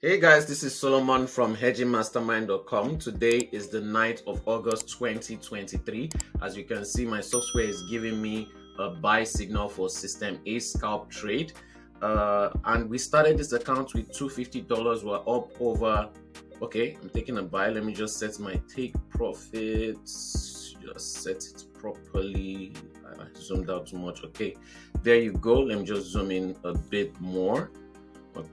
Hey guys, this is Solomon from hedgingmastermind.com. Today is the 9th of August 2023. As you can see, my software is giving me a buy signal for system A scalp trade. And we started this account with $250. We're up over. Okay, I'm taking a buy. Let me just set my take profits. Just set it properly. I zoomed out too much. Okay, there you go. Let me just zoom in a bit more.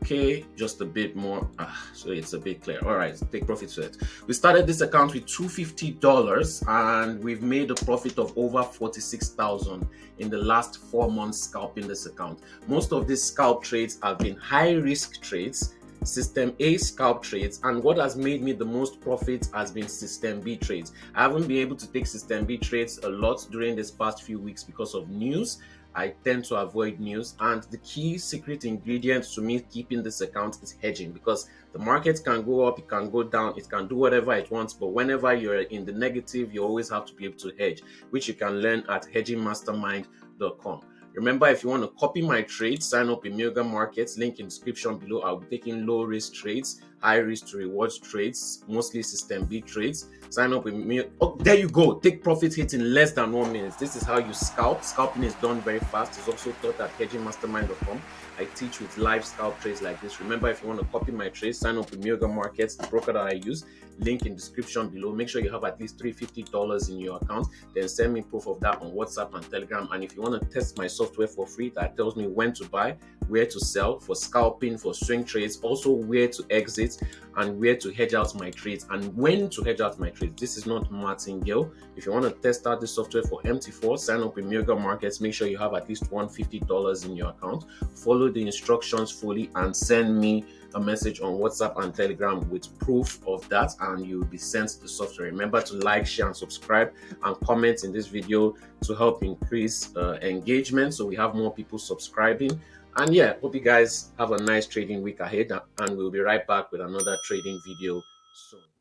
Okay, just a bit more, so it's a bit clear. All right, take profit first. We started this account with $250 and we've made a profit of over 46,000 in the last 4 months scalping this account. Most of these scalp trades have been high risk trades, system A scalp trades, and what has made me the most profit has been system B trades. I haven't been able to take system B trades a lot during this past few weeks because of news. I tend to avoid news, and the key secret ingredient to me keeping this account is hedging, because the market can go up, it can go down, it can do whatever it wants, but whenever you're in the negative, you always have to be able to hedge, which you can learn at hedgingmastermind.com. Remember, if you want to copy my trades, sign up in Mega Markets, link in description below. I'll be taking low risk trades, high risk to rewards trades, mostly system B trades. Sign up with oh, there you go. Take profit hit in less than 1 minute. This is how you scalp. Scalping is done very fast. It's also taught at hedgingmastermind.com. I teach with live scalp trades like this. Remember, if you want to copy my trades, sign up with Mega Markets, the broker that I use. Link in description below. Make sure you have at least $350 in your account. Then send me proof of that on WhatsApp and Telegram. And if you want to test my software for free, that tells me when to buy, where to sell, for scalping, for swing trades, also where to exit and where to hedge out my trades and when to hedge out my trades. This is not martingale. If you want to test out this software for MT4, sign up in Mega Markets. Make sure you have at least $150 in your account. Follow the instructions fully and send me a message on WhatsApp and Telegram with proof of that, and you'll be sent the software. Remember to like, share, and subscribe, and comment in this video to help increase engagement so we have more people subscribing. And yeah, hope you guys have a nice trading week ahead, and we'll be right back with another trading video soon.